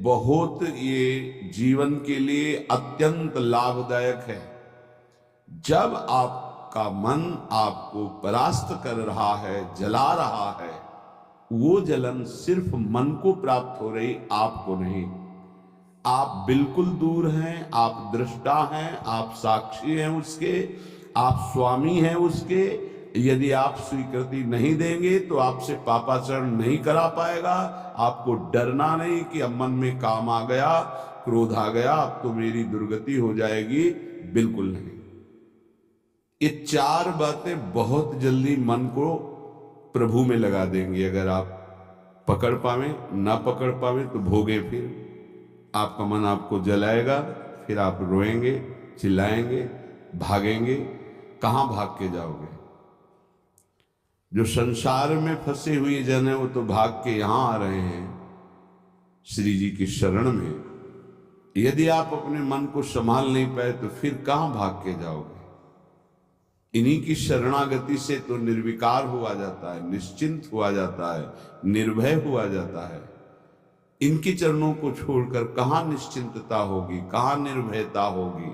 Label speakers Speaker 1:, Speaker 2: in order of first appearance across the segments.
Speaker 1: बहुत ये जीवन के लिए अत्यंत लाभदायक है। जब आपका मन आपको परास्त कर रहा है, जला रहा है, वो जलन सिर्फ मन को प्राप्त हो रही, आपको नहीं। आप बिल्कुल दूर हैं, आप दृष्टा हैं, आप साक्षी हैं उसके, आप स्वामी हैं उसके। यदि आप स्वीकृति नहीं देंगे तो आपसे पापाचरण नहीं करा पाएगा। आपको डरना नहीं कि अब मन में काम आ गया, क्रोध आ गया, अब तो मेरी दुर्गति हो जाएगी, बिल्कुल नहीं। ये चार बातें बहुत जल्दी मन को प्रभु में लगा देंगी। अगर आप पकड़ पावे, ना पकड़ पावे तो भोगे। फिर आपका मन आपको जलाएगा, फिर आप रोएंगे, चिल्लाएंगे, भागेंगे। कहां भाग के जाओगे? जो संसार में फंसे हुए जन है वो तो भाग के यहां आ रहे हैं श्री जी की शरण में। यदि आप अपने मन को संभाल नहीं पाए तो फिर कहां भाग के जाओगे? इन्हीं की शरणागति से तो निर्विकार हुआ जाता है, निश्चिंत हुआ जाता है, निर्भय हुआ जाता है। इनके चरणों को छोड़कर कहां निश्चिंतता होगी, कहां निर्भयता होगी?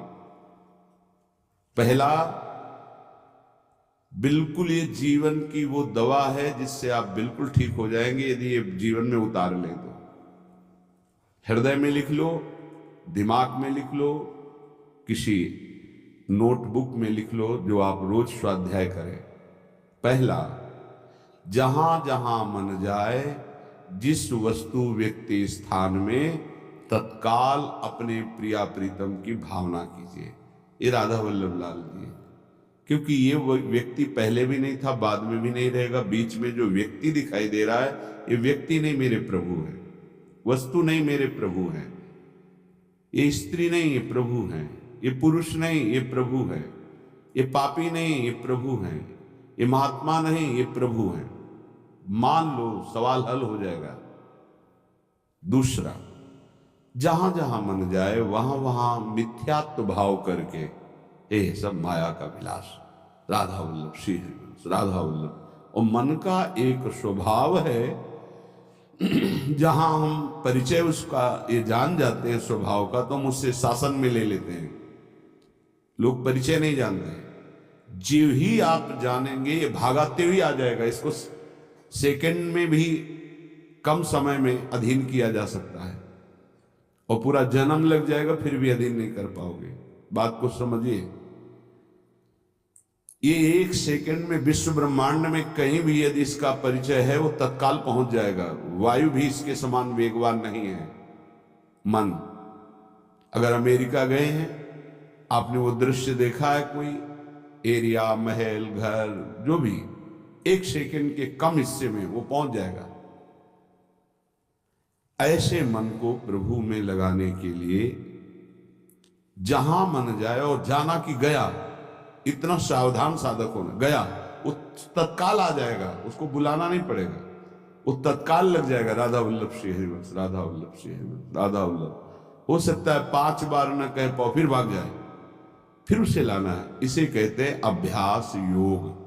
Speaker 1: पहला, बिल्कुल ये जीवन की वो दवा है जिससे आप बिल्कुल ठीक हो जाएंगे यदि ये जीवन में उतार लें तो। हृदय में लिख लो, दिमाग में लिख लो, किसी नोटबुक में लिख लो, जो आप रोज स्वाध्याय करें। पहला, जहां जहां मन जाए, जिस वस्तु व्यक्ति स्थान में, तत्काल अपने प्रिया प्रीतम की भावना कीजिए। ये राधा वल्लभ लाल जी है। क्योंकि ये वो व्यक्ति पहले भी नहीं था, बाद में भी नहीं रहेगा। बीच में जो व्यक्ति दिखाई दे रहा है, ये व्यक्ति नहीं, मेरे प्रभु है। वस्तु नहीं, मेरे प्रभु है। ये स्त्री नहीं, ये प्रभु है। ये पुरुष नहीं, ये प्रभु है। ये पापी नहीं, ये प्रभु है। ये महात्मा नहीं, ये प्रभु है। मान लो, सवाल हल हो जाएगा। दूसरा, जहां जहां मन जाए वहां वहां मिथ्यात्व भाव करके, ये सब माया का विलास, राधा वल्लभ श्री हरिवंश, राधा वल्लभ। और मन का एक स्वभाव है, जहां हम परिचय उसका ये जान जाते हैं स्वभाव का, तो हम उससे शासन में ले लेते हैं। लोग परिचय नहीं जानते। जो ही आप जानेंगे, ये भागाते हुए आ जाएगा। इसको सेकंड में भी कम समय में अधीन किया जा सकता है, और पूरा जन्म लग जाएगा फिर भी अधीन नहीं कर पाओगे। बात को समझिए। ये एक सेकंड में विश्व ब्रह्मांड में कहीं भी यदि इसका परिचय है, वो तत्काल पहुंच जाएगा। वायु भी इसके समान वेगवान नहीं है। मन, अगर अमेरिका गए हैं, आपने वो दृश्य देखा है, कोई एरिया, महल, घर, जो भी, एक सेकंड के कम हिस्से में वो पहुंच जाएगा। ऐसे मन को प्रभु में लगाने के लिए जहां मन जाए, और जाना कि गया, इतना सावधान साधक होना। गया, वो तत्काल आ जाएगा, उसको बुलाना नहीं पड़ेगा, वो तत्काल लग जाएगा। राधा वल्लभ श्री हरिवंश, राधा वल्लभ श्री हरिवंश, राधा वल्लभ। हो सकता है 5 बार न कह पाओ, फिर भाग जाए, फिर उसे लाना है। इसे कहते हैं अभ्यास योग।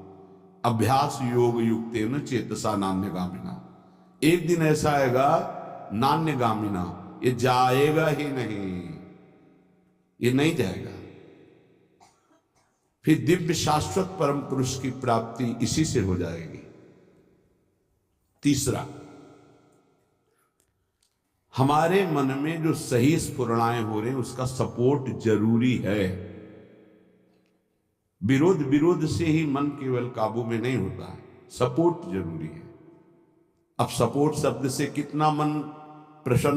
Speaker 1: अभ्यास योग युक्तेन चेतसा नान्यगामिना। एक दिन ऐसा आएगा, नान्यगामिना, ये जाएगा ही नहीं, ये नहीं जाएगा। फिर दिव्य शाश्वत परम पुरुष की प्राप्ति इसी से हो जाएगी। तीसरा, हमारे मन में जो सही स्फुरणाएं हो रहे हैं, उसका सपोर्ट जरूरी है। विरोध से ही मन केवल काबू में नहीं होता है, सपोर्ट जरूरी है। अब सपोर्ट शब्द से कितना मन प्रसन्न